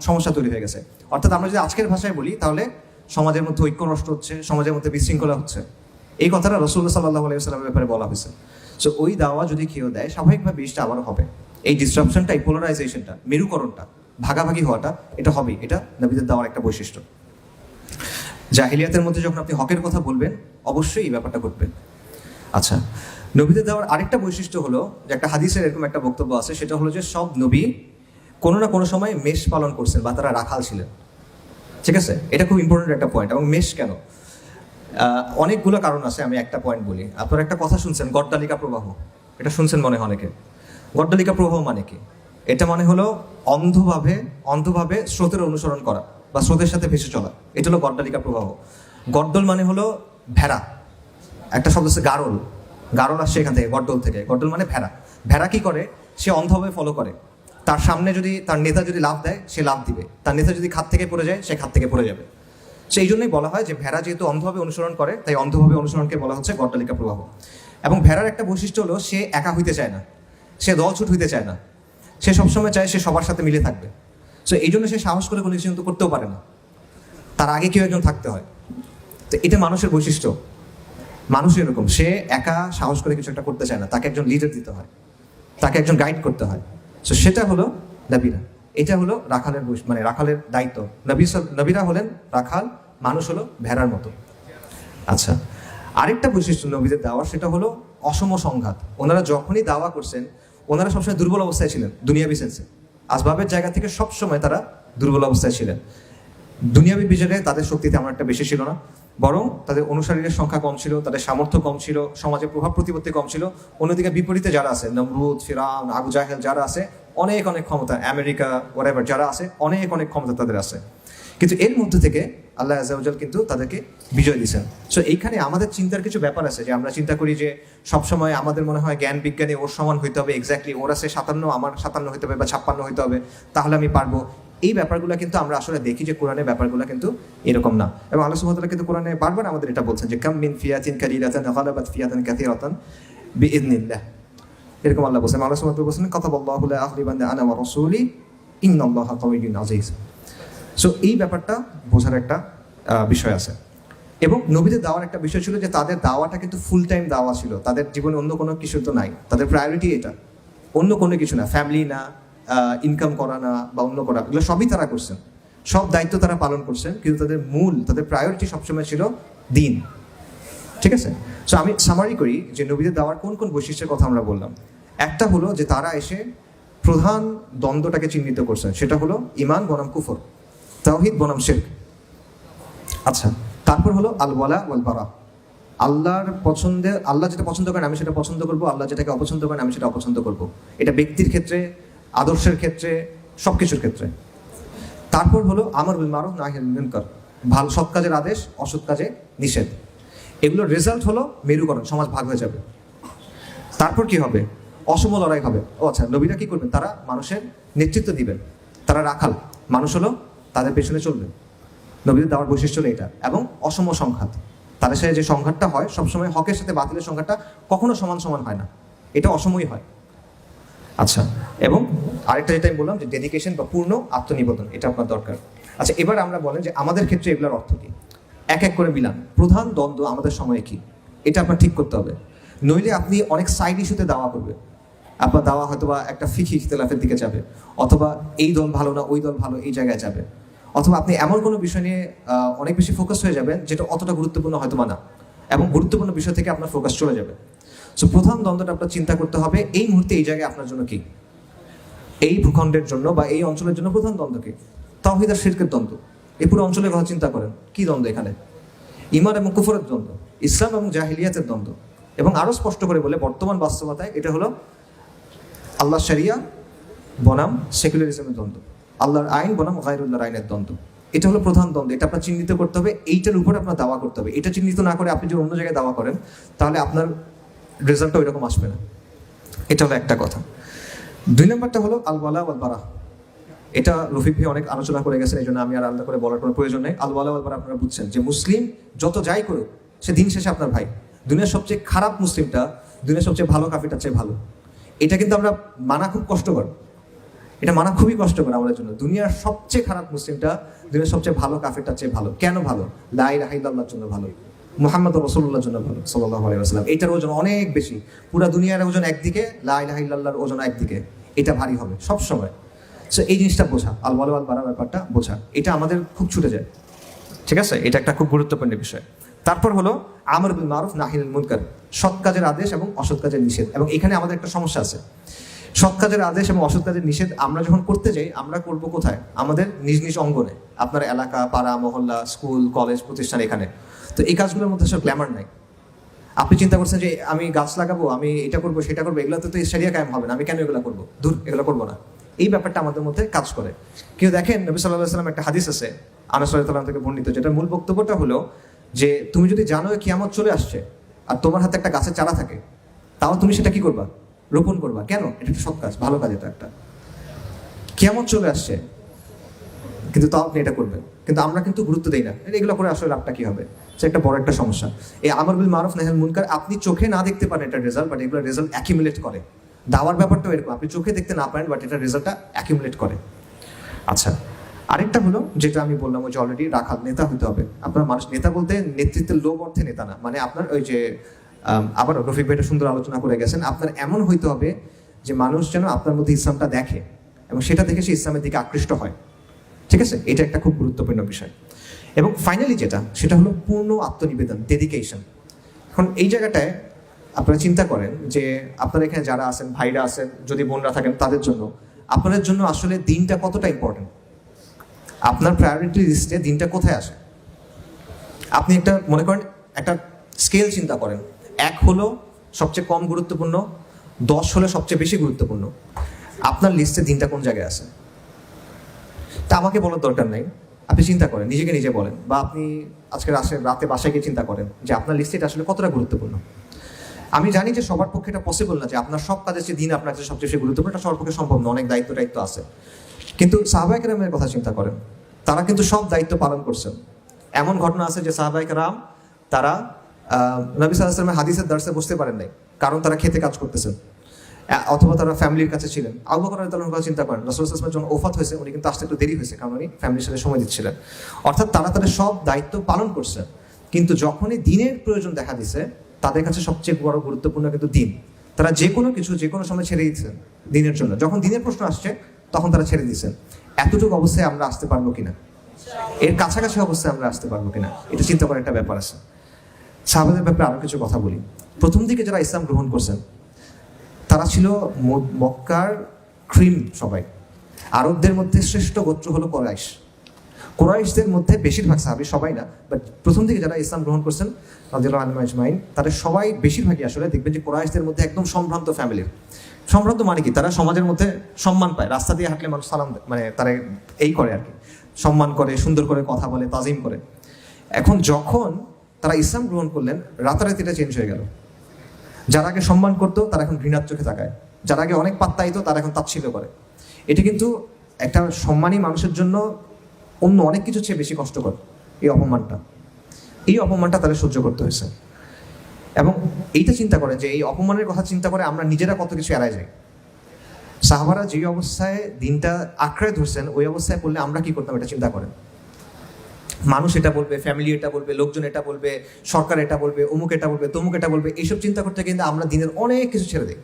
সমস্যা তৈরি হয়ে গেছে। অর্থাৎ আমরা যদি আজকের ভাষায় বলি তাহলে সমাজের মধ্যে ঐক্য নষ্ট হচ্ছে, সমাজের মধ্যে বিশৃঙ্খলা হচ্ছে। এই কথাটা রাসূলুল্লাহ সাল্লাল্লাহু আলাইহি ওয়াসাল্লামের ব্যাপারে বলা হয়েছে। সো ওই দাওয়া যদি কেউ দেয়, স্বাভাবিকভাবে জিনিসটা আবারও হবে। এই ডিসরাপশনটা, এই পোলারাইজেশনটা, মেরুকরণটা, ভাগাভাগি হওয়াটা, এটা হবেই। এটা নবীদের দাওয়ার একটা বৈশিষ্ট্য। জাহিলিয়াতের মধ্যে যখন আপনি হকের কথা বলবেন, অবশ্যই এই ব্যাপারটা ঘটবে। আচ্ছা, নবীদের দেওয়ার আরেকটা বৈশিষ্ট্য হলো যে একটা হাদিসের এরকম একটা বক্তব্য আছে, সেটা হলো যে সব নবী কোনো না কোনো সময় মেষ পালন করছেন বা তারা রাখাল ছিলেন। ঠিক আছে, এটা খুব ইম্পর্টেন্ট একটা পয়েন্ট। এবং মেষ কেন? অনেকগুলো কারণ আছে, আমি একটা পয়েন্ট বলি। আপনারা একটা কথা শুনছেন, গড্ডালিকা প্রবাহ, এটা শুনছেন মনে হয় অনেকে। গড্ডালিকা প্রবাহ মানে কি? এটা মানে হলো অন্ধভাবে স্রোতের অনুসরণ করা বা স্রোতের সাথে ভেসে চলা, এটা হলো গড্ডালিকা প্রবাহ। গড্ডল মানে হলো ভেড়া, একটা শব্দ আছে গারল, গারল আসছে এখান থেকে, গড্ডল থেকে। গড্ডল মানে ভেড়া। ভেড়া কি করে? সে অন্ধভাবে ফলো করে। তার সামনে যদি তার নেতা যদি লাফ দেয়, সে লাফ দিবে। তার নেতা যদি খাত থেকে পড়ে যায়, সে খাত থেকে পড়ে যাবে। সেই জন্যই বলা হয় যে ভেড়া যেহেতু অন্ধভাবে অনুসরণ করে, তাই অন্ধভাবে অনুসরণকে বলা হচ্ছে গড্ডালিকা প্রবাহ। এবং ভেড়ার একটা বৈশিষ্ট্য হলো সে একা হইতে চায় না, সে দলছুট হইতে চায় না, সে সবসময় চায় সে সবার সাথে মিলে থাকবে। সো এই জন্য সে সাহস করে কোনো কিছু কিন্তু করতেও পারে না, তার আগে কেউ একজন থাকতে হয়। তো এটা মানুষের বৈশিষ্ট্য। মানুষ এরকম, সে একা সাহস করে কিছু একটা করতে চায় না, তাকে একজন লিডার দিতে হয়। তাকে একজন গাইড করতে হয়। সো সেটা হলো নবীরা। এটা হলো রাখালের মানে রাখালের দায়িত্ব। নবীরা হলেন রাখাল, মানুষ হলো ভেড়ার মতো। আচ্ছা, আরেকটা বৈশিষ্ট্য নবীদের দাওয়া, সেটা হলো অসম সংঘাত। ওনারা যখনই দাওয়া করছেন, ওনারা সবসময় দুর্বল অবস্থায় ছিলেন। দুনিয়াবি সেন্সে আসবাবের জায়গা থেকে সবসময় তারা দুর্বল অবস্থায় ছিলেন। দুনিয়াবি বিচারে তাদের শক্তি তেমন একটা বেশি ছিল না, বরং তাদের অনুসারীদের সংখ্যা কম ছিল, তাদের সামর্থ্য কম ছিল, সমাজে প্রভাব প্রতিপত্তি কম ছিল। অন্যদিকে বিপরীতে যারা আছে, নমরুদ, ফিরআউন, আবু জাহেল যারা আছে, অনেক অনেক ক্ষমতা, আমেরিকা ওয়ারেভার যারা আছে, অনেক অনেক ক্ষমতা তাদের আছে। কিন্তু এর মধ্যে থেকে আল্লাহ আযজা ওয়া জাল কিন্তু তাদেরকে বিজয় দিয়েছেন। সো এইখানে আমাদের চিন্তার কিছু ব্যাপার আছে, যে আমরা চিন্তা করি যে সবসময় আমাদের মনে হয় জ্ঞান বিজ্ঞানে ওর সমান হইতে হবে, এক্স্যাক্টলি ওর আছে 57, আমার 57 হইতে হবে বা 56 হইতে হবে, তাহলে আমি পারবো। এই ব্যাপারগুলো কিন্তু আমরা আসলে দেখি যে কোরআনের ব্যাপারগুলো কিন্তু এরকম না। এবং আল্লাহ সুবহানাহু ওয়া তাআলা কিন্তু কোরআনে বারবার আমাদের এটা বলছেন যে কাম মিন ফিয়াতিন কালিলাতান গালাবাত ফিয়াতান কাসীরাতান বিইذنিল্লাহ। এরকম আল্লাহ বলেছেন। আল্লাহ সুবহানাহু ওয়া তাআলা বলেছেন কাতাবাল্লাহু লা আগলিবান্না আনা ওয়া রাসূলি ইন্নাল্লাহা কাওয়িয়্যুন আযীজ। সো এই ব্যাপারটা বোঝার একটা বিষয় আছে। এবং নবীদের দাওয়ার একটা বিষয় ছিল যে তাদের দাওয়াটা কিন্তু ফুল টাইম দাওয়া ছিল। তাদের জীবনে অন্য কোনো কিছু তো নাই, তাদের প্রায়োরিটি এটা, অন্য কোনো কিছু না, ফ্যামিলি না, ইনকাম করা না বা অন্য করা, এগুলো সবই তারা করছেন, সব দায়িত্ব তারা পালন করছেন, কিন্তু তাদের প্রায়োরিটি সবসময় ছিল দিন। ঠিক আছে? সো আমি সামারি করি যে নবীদের দাওয়ার কোন কোন বৈশিষ্ট্যের কথা আমরা বললাম। একটা হলো যে তারা এসে প্রধান দ্বন্দ্বটাকে চিহ্নিত করছেন, সেটা হলো ঈমান বনাম কুফর, তাওহীদ বনাম শিরক। আচ্ছা, তারপর হলো আল ওয়ালা ওয়াল বারা। আল্লাহ যেটা পছন্দ করেন আমি সেটা পছন্দ করব, আল্লাহ যেটাকে অপছন্দ করেন আমি সেটা অপছন্দ করব। এটা ব্যক্তির ক্ষেত্রে, আদর্শের ক্ষেত্রে, সবকিছুর ক্ষেত্রে। তারপর হলো আমর বিল মারুফ নাহি আনিল মুনকার, ভালো সৎ কাজের আদেশ, অসৎ কাজে নিষেধ। এগুলোর রেজাল্ট হলো মেরুকরণ, সমাজ ভাগ হয়ে যাবে। তারপর কি হবে? অসম লড়াই হবে। আচ্ছা, নবীরা কি করবেন? তারা মানুষের নেতৃত্ব দিবেন, তারা রাখাল, মানুষ হলো তাদের পেছনে চলবে। নবীদের দাওয়ার বৈশিষ্ট্য হলো এটা। এবং অসম সংঘাত, তাদের সাথে যে সংঘাতটা হয় সবসময় হকের সাথে বাতিলের সংঘাতটা কখনো সমান সমান হয় না, এটা অসমই হয়। আচ্ছা, এবং আরেকটা যেটা আমি বললাম যে ডেডিকেশন বা পূর্ণ আত্মনিবেদন, এটা আপনার দরকার। আচ্ছা, এবার আমরা বলেন যে আমাদের ক্ষেত্রে এগুলোর অর্থ কি, এক এক করে মিলান। প্রধান দ্বন্দ্ব আমাদের সময়ে কি, এটা আপনার ঠিক করতে হবে। নইলে আপনি অনেক সাইড ইস্যুতে দাওয়া করবে, আপনার দাওয়া হয়তো বা একটা ফিকহি ইখতিলাফের দিকে যাবে, অথবা এই দল ভালো না ওই দল ভালো এই জায়গায় যাবে, অথবা আপনি এমন কোনো বিষয় নিয়ে অনেক বেশি ফোকাস হয়ে যাবেন যেটা অতটা গুরুত্বপূর্ণ হয়তো না, এবং গুরুত্বপূর্ণ বিষয় থেকে আপনার ফোকাস চলে যাবে। সো প্রধান দ্বন্দ্বটা আপনার চিন্তা করতে হবে এই মুহূর্তে এই জায়গায় আপনার জন্য কি, এই ভূখণ্ডের জন্য বা এই অঞ্চলের জন্য প্রধান দ্বন্দ্ব কি? তাওহীদ আর শিরকের দ্বন্দ্ব। এই পুরো অঞ্চলের কথা চিন্তা করেন, কি দ্বন্দ্ব এখানে? ঈমান এবং কুফরের দ্বন্দ্ব, ইসলাম এবং জাহিলিয়াতের দ্বন্দ্ব। এবং আরো স্পষ্ট করে বলে বর্তমান বাস্তবতায় এটা হলো আল্লাহর শরিয়া বনাম সেকুলারিজমের দ্বন্দ্ব, আল্লাহর আইন বনাম গায়রুল্লাহর আইনের দ্বন্দ্ব। এটা হলো প্রধান দ্বন্দ্ব। এটা আপনার চিহ্নিত করতে হবে, এইটার উপরে আপনার দাওয়া করতে হবে। এটা চিহ্নিত না করে আপনি যদি অন্য জায়গায় দাওয়া করেন তাহলে আপনার রেজাল্টটা ওই রকম আসবে না। এটা হলো একটা কথা। 2 নম্বরটা হলো আল ওয়ালা ওয়াল বারা। এটা রফিক ভাই অনেক আলোচনা করে গেছেন, এই জন্য আমি আর আলাদা করে বলার কোনো প্রয়োজন নেই। আল ওয়ালা ওয়াল বারা আপনারা বুঝছেন যে মুসলিম যত যাই করুক সে দিন শেষে আপনার ভাই। দুনিয়ার সবচেয়ে খারাপ মুসলিমটা দুনিয়ার সবচেয়ে ভালো কাফিরটার চেয়ে ভালো। এটা কিন্তু আমরা মানা খুব কষ্টকর, এটা মানা খুবই কষ্টকর আমাদের জন্য। দুনিয়ার সবচেয়ে খারাপ মুসলিমটা দুনিয়ার সবচেয়ে ভালো কাফিরটার চেয়ে ভালো। কেন ভালো? লা ইলাহা ইল্লাল্লাহর জন্য ভালো, মুহাম্মদ রাসূলুল্লাহর জন্য ভালো সাল্লাল্লাহু আলাইহি ওয়াসাল্লাম। এটার ওজন অনেক বেশি। পুরো দুনিয়ার ওজন একদিকে, লা ইলাহা ইল্লাল্লাহর ওজন একদিকে। এটা ভারী হবে সব সময়। সো এই জিনিসটা বোঝা, আল ওয়ালা ওয়াল বারা ব্যাপারটা বোঝা, এটা আমাদের খুব ছুটে যায়। ঠিক আছে? এটা একটা খুব গুরুত্বপূর্ণ বিষয়। তারপর হলো আমর বিল মারুফ নাহি আনিল মুনকার, সৎ কাজের আদেশ এবং অসৎ কাজের নিষেধ। এবং এখানে আমাদের একটা সমস্যা আছে। সৎ কাজের আদেশ এবং অসৎ কাজের নিষেধ আমরা যখন করতে যাই, আমরা করব কোথায়? আমাদের নিজ নিজ অঙ্গনে, আপনার এলাকা, পাড়া, মহল্লা, স্কুল, কলেজ, প্রতিষ্ঠান, এখানে। তো এই কাজগুলোর মধ্যে সব গ্ল্যামার নাই। আপনি চিন্তা করছেন যে আমি গাছ লাগাবো, আমি এটা করবো সেটা করবো, এগুলো তো শরিয়া কায়েম হবে না, আমি কেন এগুলো করবো? দূর, এগুলো করবো না। এই ব্যাপারটা আমাদের মধ্যে কাজ করে। কেউ দেখেন, নবী সাল্লাল্লাহু আলাইহি ওয়াসাল্লাম একটা হাদিস আছে আনাস রাদিয়াল্লাহু আনহু থেকে বর্ণিত, যেটা মূল বক্তব্যটা হলো যে তুমি যদি জানো কিয়ামত চলে আসছে আর তোমার হাতে একটা গাছের চারা থাকে, তাও তুমি সেটা কি করবা? রোপণ করবা। কেন? এটা একটা সৎ কাজ, ভালো কাজ। এটা একটা কিয়ামত চলে আসছে কিন্তু তাও আপনি এটা করবেন, কিন্তু আমরা কিন্তু গুরুত্ব দেই না। এগুলো করে আসলে লাভটা কি হবে? সে একটা বড় একটা সমস্যা। এই আমর বিল মারুফ নাহি আনিল মুনকার আপনি চোখে না দেখতে পারেন এটা রেজাল্ট, বাট এগুলো রেজাল্ট অ্যাকিউমুলেট করে। দাওয়ার ব্যাপারটাও এরকম, আপনি চোখে দেখতে না পারেন বাট এটা রেজাল্টটা অ্যাকিউমুলেট করে। আচ্ছা, আরেকটা হলো যেটা আমি বললাম ওই যে অলরেডি রাখাল, নেতা হতে হবে আপনার। মানুষ নেতা বলতে নেতৃত্বের লোভ অর্থে নেতা না, মানে আপনার ওই যে আবার রফিক ভাই এটা সুন্দর আলোচনা করে গেছেন, আপনার এমন হইতে হবে যে মানুষ যেন আপনার মধ্যে ইসলামটা দেখে এবং সেটা দেখে সে ইসলামের দিকে আকৃষ্ট হয়। ঠিক আছে, এটা একটা খুব গুরুত্বপূর্ণ বিষয়। এবং ফাইনালি সেটা হলো পূর্ণ আত্মনিবেদন, ডেডিকেশন। এখন এই জায়গাটায় আপনারা চিন্তা করেন যে আপনারা এখানে যারা আছেন, ভাইরা আছেন, যদি বোনরা থাকেন, তাদের জন্য আপনাদের জন্য আসলে দিনটা কতটা ইম্পর্টেন্ট। আপনার প্রায়োরিটি লিস্টে দিনটা কোথায় আসে? আপনি একটা মনে করেন একটা স্কেল চিন্তা করেন, 1 হলো সবচেয়ে কম গুরুত্বপূর্ণ, 10 হলো সবচেয়ে বেশি গুরুত্বপূর্ণ। আপনার লিস্টে দিনটা কোন জায়গায় আছে? তা আমাকে বলার দরকার নাই, আপনি চিন্তা করেন, নিজেকে নিজে বলেন, বা আপনি আজকে রাতে বাসায় গিয়ে চিন্তা করেন যে আপনার লিস্টে এটা আসলে কতটা গুরুত্বপূর্ণ। আমি জানি যে সবার পক্ষে এটা পসিবল না যে আপনার সব কাজের চেয়ে দিন আপনার কাছে সবচেয়ে বেশি গুরুত্বপূর্ণ, এটা সবার পক্ষে সম্ভব না, অনেক দায়িত্ব আছে। কিন্তু সাহাবায়ে কেরামের কথা চিন্তা করেন, তারা কিন্তু সব দায়িত্ব পালন করছেন। এমন ঘটনা আছে যে সাহাবায়ে কেরাম তারা নবী সাল্লাল্লাহু আলাইহি ওয়াসাল্লামের হাদিসের দর্শে বসতে পারেন নাই, কারণ তারা খেতে কাজ করতেছেন, অথবা তারা ফ্যামিলির কাছে ছিলেন। আবু বকর রাদিয়াল্লাহু আনহু চিন্তা করেন, রাসূল সাল্লাল্লাহু আলাইহি ওয়াসাল্লাম যখন ওফাত হয়েছে উনি কিন্তু আসতে একটু দেরি হয়েছে, কারণ উনি ফ্যামিলির সাথে সময় দিচ্ছিলেন। অর্থাৎ তারা তাদের সব দায়িত্ব পালন করছেন, কিন্তু যখনই দিনের প্রয়োজন দেখা দিছে তাদের কাছে সবচেয়ে বড় গুরুত্বপূর্ণ কিন্তু দিন। তারা যে কোনো কিছু যে কোনো সময় ছেড়ে দিচ্ছেন দিনের জন্য। যখন দিনের প্রশ্ন আসছে তখন তারা ছেড়ে দিচ্ছেন। এতটুকু অবস্থায় আমরা আসতে পারবো কিনা, এর কাছাকাছি অবস্থায় আমরা আসতে পারবো কিনা, এটা চিন্তা করার একটা ব্যাপার আছে। সাহাবাদের ব্যাপারে আরো কিছু কথা বলি। প্রথম দিকে যারা ইসলাম গ্রহণ করছেন তারা ছিল মক্কার ক্রিম। সবাই আরবদের মধ্যে শ্রেষ্ঠ গোত্র হলো কোরাইশদের মধ্যে বেশিরভাগ সাহাবী, সবাই না, বাট প্রথম দিকে যারা ইসলাম গ্রহণ করছেন রাদিয়াল্লাহু আনহুম আজমাইন, তাদের সবাই বেশিরভাগই আসলে দেখবেন যে কোরাইশদের মধ্যে একদম সম্ভ্রান্ত ফ্যামিলির। সম্ভ্রান্ত মানে কি? তারা সমাজের মধ্যে সম্মান পায়, রাস্তা দিয়ে হাঁটলে মানুষ সালাম দেয়, মানে তারা এই করে আর কি, সম্মান করে, সুন্দর করে কথা বলে, তাজিম করে। এখন যখন তারা ইসলাম গ্রহণ করলেন রাতারাতি এটা চেঞ্জ হয়ে গেল। যারা আগে সম্মান করতো তারা এখন ঘৃণার চোখে তাকায়, যারা আগে অনেক পাত্তাইতো তারা এখন তাচ্ছিল্য করে। এটা কিন্তু একটা সম্মানী মানুষের জন্য অন্য অনেক কিছু চেয়ে বেশি কষ্টকর। এই অপমানটা তাদের সহ্য করতে হয়েছে। এবং এইটা চিন্তা করেন যে এই অপমানের কথা চিন্তা করে আমরা নিজেরা কত কিছু এড়াই যাই। সাহাবারা যে অবস্থায় দিনটা আঁকড়ে ধরছেন ওই অবস্থায় পড়লে আমরা কি করতাম এটা চিন্তা করেন। মানুষ এটা বলবে, ফ্যামিলি এটা বলবে, লোকজন এটা বলবে, সরকার এটা বলবে, অমুক এটা বলবে, তমুক এটা বলবে, এইসব চিন্তা করতে কিন্তু আমরা দিনের অনেক কিছু ছেড়ে দিই।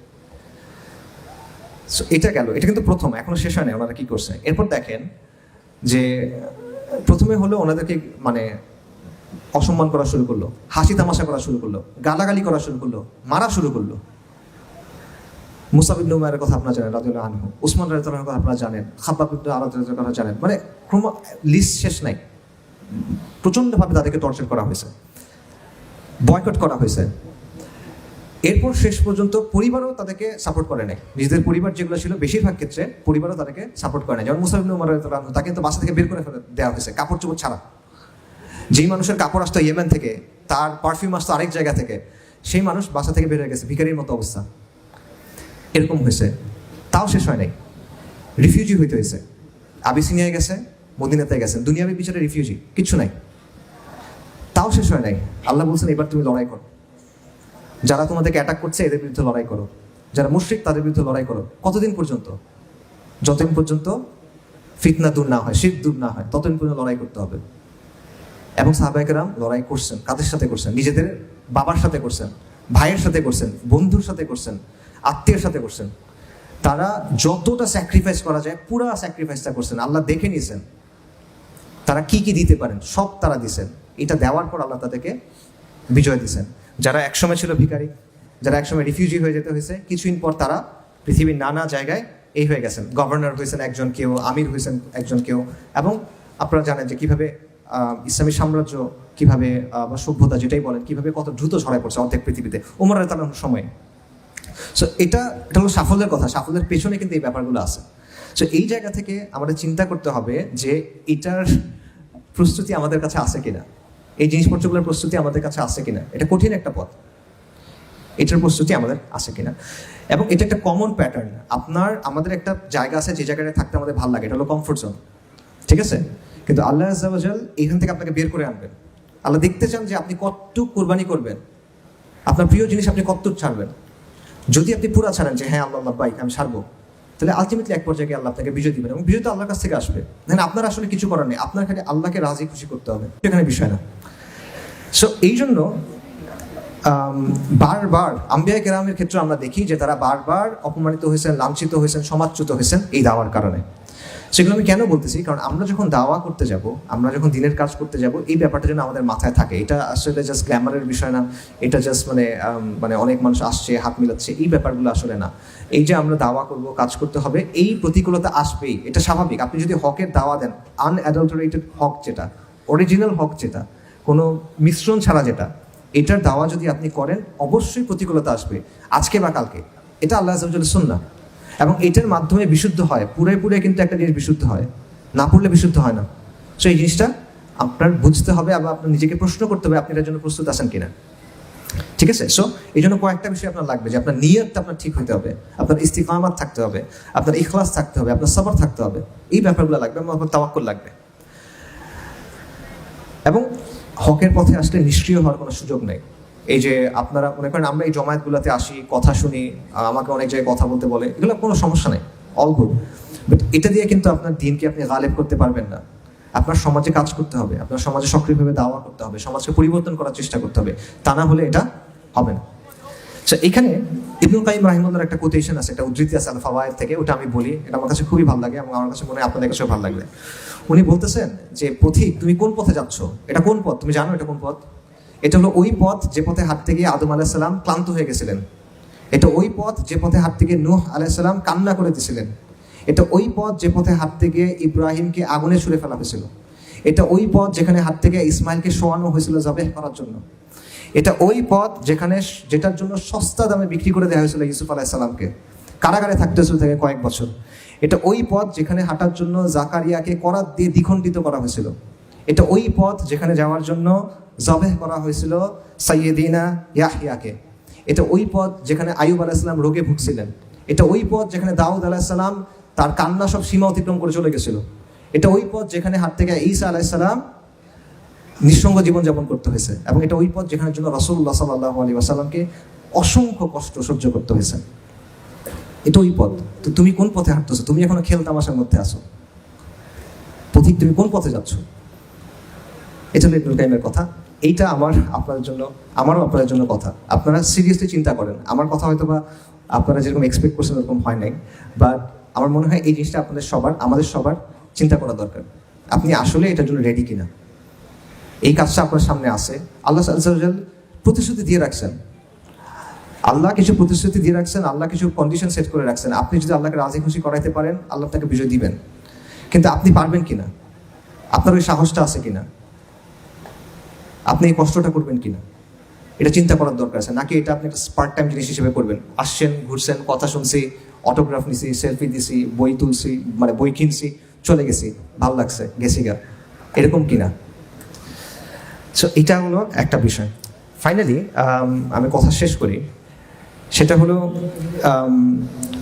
এটা গেল, এটা কিন্তু প্রথম, এখনো শেষ হয় না ওনারা কি করছে। এরপর দেখেন যে প্রথমে হলো ওনাদেরকে মানে অসম্মান করা শুরু করলো, হাসি তামাশা করা শুরু করলো, গালাগালি করা শুরু করলো, মারা শুরু করলো। মুসাব ইবনে উমাইরের কথা আপনারা জানেন রাদিয়াল্লাহু আনহু, উসমান রাদিয়াল্লাহু আনহুর কথা আপনারা জানেন, খাব্বাব ইবনে আরাদ রাদিয়াল্লাহু আনহুর কথা জানেন। মানে লিস্ট শেষ নাই। প্রচন্ডভাবে তাদেরকে টর্চার করা হয়েছে, বয়কট করা হয়েছে। এরপর শেষ পর্যন্ত পরিবারও তাদেরকে সাপোর্ট করে নাই। নিজেদের পরিবার যেগুলো ছিল বেশিরভাগ ক্ষেত্রে পরিবারও তাদেরকে সাপোর্ট করে নাই। যেমন মুসাব ইবনে উমাইর রাদিয়াল্লাহু আনহু, তাকে তো বাসা থেকে বের করে দেওয়া হয়েছে কাপড় চোপড় ছাড়া। যেই মানুষের কাপড় আসতো ইয়েমেন থেকে, তার পারফিউম আসতো আরেক জায়গা থেকে, সেই মানুষ বাসা থেকে বের হয়ে গেছে, ভিখারির মতো অবস্থা। এরকম হয়েছে, তাও শেষ হয় নাই। রিফিউজি হইতে হয়েছে, আবিসিনিয়ায় গেছে, মদিনাতে গেছেন, দুনিয়াবি বিচারে রিফিউজি, কিচ্ছু নাই। তাও শেষ হয় নাই। আল্লাহ বলছেন এবার তুমি লড়াই করো, যারা তোমাদেরকে অ্যাটাক করছে এদের বিরুদ্ধে লড়াই করো, যারা মুশরিক তাদের বিরুদ্ধে লড়াই করো। কতদিন পর্যন্ত? যতদিন পর্যন্ত ফিতনা দূর না হয়, শিরক দূর না হয়, ততদিন পর্যন্ত লড়াই করতে হবে। এবং সাহাবায়ে কেরাম লড়াই করছেন। কাদের সাথে করছেন? নিজেদের বাবার সাথে করছেন, ভাইয়ের সাথে করছেন, বন্ধুর সাথে করছেন, আত্মীয়ের সাথে করছেন। তারা যতটা স্যাক্রিফাইস করা যায় পুরা স্যাক্রিফাইসটা করছেন। আল্লাহ দেখে নিয়েছেন তারা কি কি দিতে পারেন, সব তারা দিছেন। এটা দেওয়ার পর আল্লাহ তাদেরকে বিজয় দিছেন। যারা একসময় ছিল ভিখারি, যারা একসময় রিফিউজি হয়ে যেতে হয়েছে, কিছুদিন পর তারা পৃথিবীর নানা জায়গায় এই হয়ে গেছেন, গভর্নর হয়েছেন একজন কেউ, আমির হয়েছেন একজন কেউ। এবং আপনারা জানেন যে কিভাবে ইসলামী সাম্রাজ্য কিভাবে বা সভ্যতা যেটাই বলেন কিভাবে কত দ্রুত ছড়ায় পড়ছে অর্ধেক পৃথিবীতে ওমর রাদিয়াল্লাহু আনহুর সময়ে। সো এটা হলো সাফল্যের কথা। সাফল্যের পেছনে কিন্তু এই ব্যাপারগুলো আছে। সো এই জায়গা থেকে আমাদের চিন্তা করতে হবে যে এটার প্রস্তুতি আমাদের কাছে আছে কিনা, এই জিনিসপত্রগুলোর প্রস্তুতি আমাদের কাছে আছে কিনা। এটা কঠিন একটা পথ, এটার প্রস্তুতি আমাদের আছে কিনা। এবং এটা একটা কমন প্যাটার্ন। আমাদের একটা জায়গা আছে যে জায়গাটা থাকতে আমাদের ভালো লাগে, এটা হলো কমফোর্ট জোন, ঠিক আছে? কিন্তু আল্লাহ আযজা ওয়া জাল এখান থেকে আপনাকে বের করে আনবেন। আল্লাহ দেখতে চান যে আপনি কতটুকু কুরবানি করবেন, আপনার প্রিয় জিনিস আপনি কতটুকু ছাড়বেন। যদি আপনি পুরা ছাড়েন যে হ্যাঁ আল্লাহ বাইক আমি ছাড়বো, তাহলে আলটিমেটলি এক পর্যায়ে আল্লাহ আপনাকে বিজয় দিবেন এবং বিজয় তো আল্লাহর কাছ থেকে আসবে। দেখেন আপনার আসলে কিছু করার নেই, আপনার খালি আল্লাহকে রাজি খুশি করতে হবে, এখানে বিষয় না। সো এই জন্য বারবার আম্বিয়া কেরামের ক্ষেত্রে আমরা দেখি যে তারা বারবার অপমানিত হয়েছেন, লাঞ্ছিত হয়েছেন, সমাজচ্যুত হয়েছেন এই দাওয়ার কারণে। সেগুলো আমি কেন বলতেছি, কারণ আমরা যখন দাওয়া করতে যাব, আমরা যখন দিনের কাজ করতে যাব, এই ব্যাপারটা যেন আমাদের মাথায় থাকে। এটা আসলে জাস্ট গ্ল্যামারের বিষয় না, এটা জাস্ট মানে অনেক মানুষ আসছে হাত মিলাচ্ছে, এই ব্যাপারগুলো আসলে না। এই যে আমরা দাওয়া করব, কাজ করতে হবে, এই প্রতিকূলতা আসবেই, এটা স্বাভাবিক। আপনি যদি হকের দাওয়া দেন, আনঅ্যাডাল্টারেটেড হক যেটা, অরিজিনাল হক যেটা, কোনো মিশ্রণ ছাড়া যেটা, এটার দাওয়া যদি আপনি করেন অবশ্যই প্রতিকূলতা আসবে, আজকে বা কালকে। এটা আল্লাহ আযজা ওয়া জাল্লার সুন্নাহ, এবং এটার মাধ্যমে বিশুদ্ধ হয়। পুরে কিন্তু একটা জিনিস বিশুদ্ধ হয়, না পড়লে বিশুদ্ধ হয় না। সো এই জিনিসটা আপনার বুঝতে হবে, আবার আপনার নিজেকে প্রশ্ন করতে হবে আপনি এটার জন্য প্রস্তুত আছেন কিনা। ঠিক আছে? সো এই জন্য কয়েকটা বিষয় আপনার লাগবে, যে আপনার নিয়তটা আপনার ঠিক হতে হবে, আপনার ইস্তিকামাত থাকতে হবে, আপনার ইখলাস থাকতে হবে, আপনার সবর থাকতে হবে, এই ব্যাপারগুলো লাগবে, এবং আপনার তাওয়াক্কুল লাগবে। এবং হকের পথে আসলে নিষ্ক্রিয় হওয়ার কোনো সুযোগ নেই। এই যে আপনারা মনে করেন আমরা এই জমায়েতগুলোতে আসি, কথা শুনি, আমাকে অনেক জায়গায় কথা বলতে বলে, এগুলো কোনো সমস্যা নেই, অল গুড। বাট এটা দিয়ে কিন্তু আপনার দিনকে আপনি গালেব করতে পারবেন না। আপনার সমাজে কাজ করতে হবে, আপনার সমাজে সক্রিয়ভাবে দাওয়া করতে হবে, সমাজকে পরিবর্তন করার চেষ্টা করতে হবে, তা না হলে এটা হবে না। আচ্ছা, এখানে ইবনুল কাইয়িম রাহিমাহুল্লাহর একটা কোটেশন আছে, একটা উদ্ধৃতি আছে আল ফাওয়ায়েদ থেকে, ওটা আমি বলি, এটা আমার কাছে খুবই ভালো লাগে এবং আমার কাছে মনে হয় আপনাদের কাছেও ভালো লাগবে। উনি বলতেছেন যে পথিক, তুমি কোন পথে যাচ্ছ? এটা কোন পথ তুমি জানো? এটা কোন পথ? এটা হলো ওই পথ যে পথে হাঁটতে গিয়ে আদম আলাইহিস সালাম ক্লান্ত হয়ে গেছিলেন। এটা ওই পথ যে পথে হাঁটতে গিয়ে নূহ আলাইহিস সালাম কান্না করে দিয়েছিলেন। এটা ওই পথ যে পথে হাঁটতে গিয়ে ইব্রাহিমকে আগুনে ছুঁড়ে ফেলা হয়েছিল। এটা ওই পথ যেখানে হাঁটতে গিয়ে ইসমাইলকে শোয়ানো হয়েছিল জবেহ করার জন্য। এটা ওই পথ যেটার জন্য সস্তা দামে বিক্রি করে দেওয়া হয়েছিল ইউসুফ আলাইহিস সালামকে, কারাগারে থাকতে হয়েছিল থেকে কয়েক বছর। এটা ওই পথ যেখানে হাঁটার জন্য জাকারিয়াকে করাত দিয়ে দ্বিখণ্ডিত করা হয়েছিল। এটা ওই পথ যেখানে যাওয়ার জন্য জবেহ করা হয়েছিল সাইয়্যিদিনা ইয়াহইয়াকে। এটা ওই পথ যেখানে আইয়ুব আলাইহিস সালাম রোগে ভুগছিলেন। এটা ওই পথ যেখানে দাউদ আলাইহিস সালাম তার কান্না সব সীমা অতিক্রম করে চলে গেছিল। এটা ওই পথ যেখানে হাঁটতে গিয়ে ঈসা আলাইহিস সালাম নিঃসঙ্গ জীবনযাপন করতে হয়েছে। এবং এটা ওই পথ যেখানে জন্য রাসূলুল্লাহ সাল্লাল্লাহু আলাইহি ওয়াসাল্লামকে অসংখ্য কষ্ট সহ্য করতে হয়েছে। এটা ওই পথ। তো তুমি কোন পথে হাঁটতেছো? তুমি এখনো খেল তামাশার মধ্যে আছো। পথিক, তুমি কোন পথে যাচ্ছ? এটা হলো ইবনুল কাইয়িমের কথা। এইটা আমারও আপনাদের জন্য কথা। আপনারা সিরিয়াসলি চিন্তা করেন। আমার কথা হয়তো বা আপনারা যেরকম এক্সপেক্ট করছেন ওরকম হয় নাই, বাট আমার মনে হয় এই জিনিসটা আমাদের সবার চিন্তা করা দরকার। আপনি আসলে এটার জন্য রেডি কিনা? এই কাজটা আপনার সামনে আছে। আল্লাহ আযজা ওয়া জাল প্রতিশ্রুতি দিয়ে রাখছেন। আল্লাহ কিছু প্রতিশ্রুতি দিয়ে রাখছেন, আল্লাহ কিছু কন্ডিশন সেট করে রাখছেন। আপনি যদি আল্লাহকে রাজি খুশি করাইতে পারেন, আল্লাহ তাকে বিজয় দিবেন। কিন্তু আপনি পারবেন কিনা? আপনার ওই সাহসটা আছে কিনা? আপনি এই কষ্টটা করবেন কিনা? এটা চিন্তা করার দরকার আছে। নাকি এটা আপনি একটা পার্ট টাইম জিনিস হিসেবে করবেন? আসছেন, ঘুরছেন, কথা শুনছি, অটোগ্রাফ নিছি, সেলফি দিছি, বই তুলছি, বই কিনছি, চলে গেছি, ভাল লাগছে, গেছি গা, এরকম কিনা? সো এটা হলো একটা বিষয়। ফাইনালি আমি কথা শেষ করি, সেটা হলো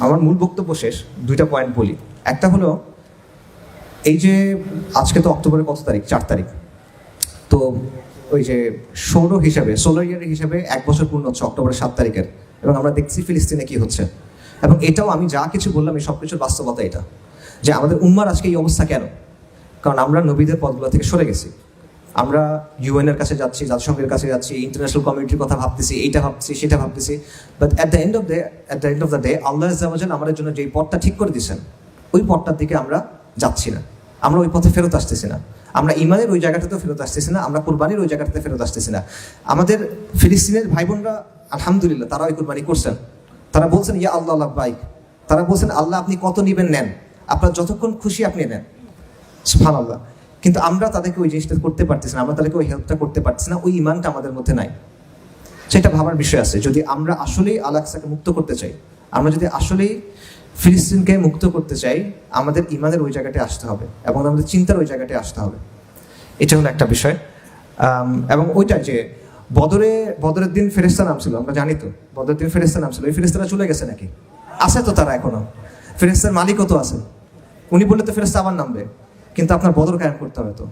আমার মূল বক্তব্য শেষ, দুইটা পয়েন্ট বলি। একটা হলো এই যে আজকে তো অক্টোবরের কত তারিখ? 4 তারিখ। তো ওই যে সোলার ইয়ারের হিসাবে 1 বছর পূর্ণ হচ্ছে অক্টোবরের 7 তারিখের, এবং আমরা দেখছি ফিলিস্তিনে কি হচ্ছে। এবং এটাও আমি যা কিছু বললাম এই সব কিছুর বাস্তবতা এটা, যে আমাদের উম্মার আজকে এই অবস্থা কেন? কারণ আমরা নবীদের পথগুলো থেকে সরে গেছি। আমরা ইউএনের কাছে যাচ্ছি, জাতিসংঘের কাছে যাচ্ছি, ইন্টারন্যাশনাল কমিউনিটির কথা ভাবতেছি, এইটা ভাবতেছি, সেটা ভাবতেছি, but at the end of the day আল্লাহ আযজা ওয়া জাল্লা আমাদের জন্য যেই পথটা ঠিক করে দিয়েছেন, ওই পথটার দিকে আমরা যাচ্ছি না। আমরা ওই পথে ফেরত আসতেছি না। আমরা ইমানের ওই জায়গাটাতেও ফেরত আসতেছি না। আমরা কুরবানির ওই জায়গাটাতে ফেরত আসতেছি না। আমাদের ফিলিস্তিনের ভাই বোনরা আলহামদুলিল্লাহ তারা ওই কুরবানি করছেন। তারা বলছেন ইয়া আল্লাহ লাব্বাইক। তারা বলছেন আল্লাহ আপনি কত নিবেন নেন, আপনার যতক্ষণ খুশি আপনি নেন, সুবহানাল্লাহ। কিন্তু আমরা তাদেরকে ওই জিনিসটা করতে পারতেছি না, আমরা তাদেরকে ওই হেল্পটা করতে পারতেছি না, ওই ইমানটা আমাদের মধ্যে নাই। সেটা ভাবার বিষয় আছে। যদি আমরা আসলেই আল আকসাকে মুক্ত করতে চাই, আমরা যদি আসলেই ফিলিস্তিনকে মুক্ত করতে চাই, আমাদের ইমানের ওই জায়গাটায় আসতে হবে এবং আমাদের চিন্তার ওই জায়গাটায় আসতে হবে। এটা হলো একটা বিষয়। এবং ওইটা যে বদরের দিন ফেরেশতা নামছিল, আমরা জানি তো বদরের দিন ফেরেশতা নামছিল। ওই ফেরেশতারা চলে গেছে নাকি? আছে তো তারা এখনো। ফেরেশতার মালিকও তো আছে। উনি বললে তো ফেরেশতা আবার নামবে, কিন্তু আপনার বদর কায়েম করতে হবে, তো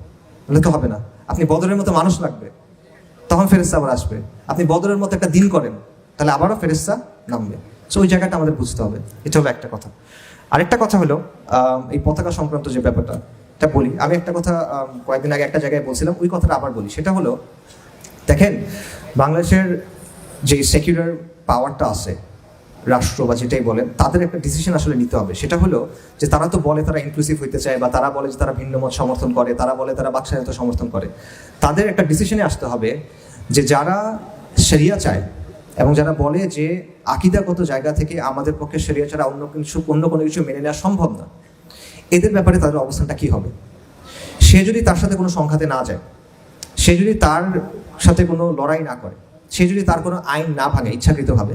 বলে তো হবে না। আপনি বদরের মতো মানুষ লাগবে, তখন ফেরেশতা আবার আসবে। আপনি বদরের মতো একটা দিন করেন, তাহলে আবারও ফেরেশতা নামবে। সো ওই জায়গাটা আমাদের বুঝতে হবে। এটা হলো একটা কথা। আরেকটা কথা হলো এই পতাকা সংক্রান্ত যে ব্যাপারটা, এটা বলি। আমি একটা কথা কয়েকদিন আগে একটা জায়গায় বলছিলাম, ওই কথাটা আবার বলি। সেটা হলো, দেখেন, বাংলাদেশের যে সেকুলার পাওয়ারটা আছে, রাষ্ট্র বা যেটাই বলেন, তাদের একটা ডিসিশন আসলে নিতে হবে। সেটা হলো যে তারা তো বলে তারা ইনক্লুসিভ হইতে চায়, বা তারা বলে যে তারা ভিন্ন মত সমর্থন করে, তারা বলে তারা বাকস্বাধীনতা সমর্থন করে। তাদের একটা ডিসিশনে আসতে হবে যে যারা শরিয়া চায় এবং যারা বলে যে আকীদাগত জায়গা থেকে আমাদের পক্ষে শরিয়া ছাড়া অন্য কোনো কিছু মেনে নেওয়া সম্ভব না, এদের ব্যাপারে তাদের অবস্থানটা কী হবে। সে যদি তার সাথে কোনো সংঘাতে না যায়, সে যদি তার সাথে কোনো লড়াই না করে, সে যদি তার কোনো আইন না ভাঙে ইচ্ছাকৃতভাবে,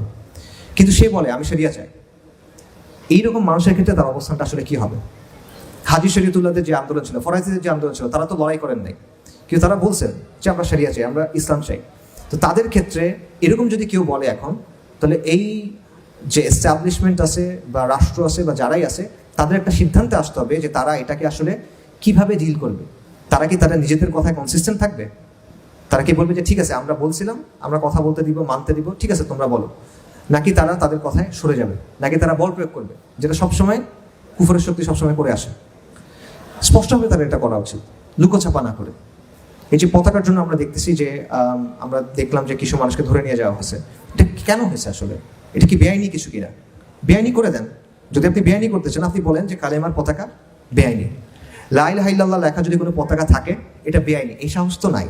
কিন্তু সে বলে আমি শরিয়া চাই, এইরকম মানুষের ক্ষেত্রে তার অবস্থানটা আসলে কী হবে। হাজী শরীয়তুল্লাহদের যে আন্দোলন ছিল, ফরাইজিদের যে আন্দোলন ছিল, তারা তো লড়াই করেন নাই, কিন্তু তারা বলছেন যে আমরা শরিয়া চাই, আমরা ইসলাম চাই। তো তাদের ক্ষেত্রে এরকম যদি কেউ বলে এখন, তাহলে এই যে এস্টাবলিশমেন্ট আছে বা রাষ্ট্র আছে বা যারাই আছে, তাদের একটা সিদ্ধান্তে আসতে হবে যে তারা এটাকে আসলে কিভাবে ডিল করবে। তারা কি তারা নিজেদের কথায় কনসিস্টেন্ট থাকবে? তারা কি বলবে যে ঠিক আছে আমরা বলছিলাম, আমরা কথা বলতে দিব, মানতে দিব, ঠিক আছে তোমরা বলো, নাকি তারা তাদের কথায় সরে যাবে, নাকি তারা বল প্রয়োগ করবে, যেটা সবসময় কুফরের শক্তি সবসময় করে আসে। স্পষ্টভাবে তারা এটা করা উচিত, লুকোছাপা না করে। এই যে পতাকার জন্য আমরা দেখতেছি যে আমরা দেখলাম যে কিছু মানুষকে ধরে নিয়ে যাওয়া হয়েছে, এটা কেন হয়েছে আসলে? এটা কি বেআইনি কিছু কিনা? বেআইনি করে দেন। যদি আপনি বেআইনি করতে চান, আপনি বলেন যে কালেমার পতাকা বেআইনি, লা ইলাহা ইল্লাল্লাহ লেখা যদি কোনো পতাকা থাকে এটা বেআইনি। এই সাহস তো নাই,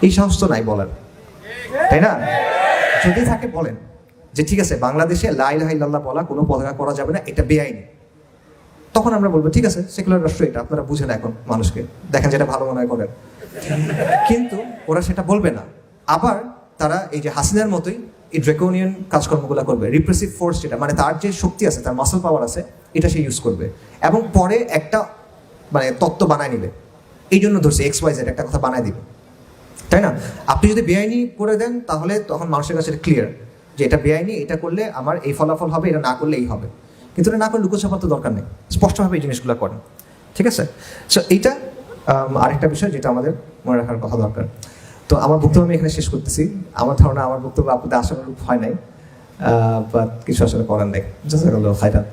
এই সাহস তো নাই বলার, তাই না? যদি থাকে বলেন যে ঠিক আছে বাংলাদেশে লা ইলাহা ইল্লাল্লাহ বলা কোনো পতাকা করা যাবে না, এটা বেআইনি। তখন আমরা বলবো ঠিক আছে সেকুলার রাষ্ট্র এটা, আপনারা বুঝেন এখন মানুষকে, দেখেন যেটা ভালো মনে হয় করেন। কিন্তু ওরা সেটা বলবে না। আবার তারা এই যে হাসিনার মতোই এই ড্রেকোনিয়ান কাজকর্মগুলো করবে, রিপ্রেসিভ ফোর্স যেটা, মানে তার যে শক্তি আছে, তার মাসল পাওয়ার আছে, এটা সে ইউজ করবে এবং পরে একটা মানে তত্ত্ব বানায় নিবে। এই জন্য ধরছে XYZ একটা কথা বানায় দিবে, তাই না? আপনি যদি বেআইনি করে দেন তাহলে তখন মানুষের কাছে ক্লিয়ার যে এটা বেআইনি, এটা করলে আমার এই ফলাফল হবে, এটা না করলে এই হবে। কিন্তু এটা না করলে লুকোছাপার তো দরকার নেই, স্পষ্টভাবে এই জিনিসগুলো করেন, ঠিক আছে? সো এইটা আরেকটা বিষয় যেটা আমাদের মনে রাখার কথা দরকার। তো আমার বক্তব্য আমি এখানে শেষ করতেছি। আমার ধারণা আমার বক্তব্য আপনাদের আশানুরূপ হয় নাই, বাট কিছু আসলে করার নেই। জাযাকাল্লাহু খাইরান।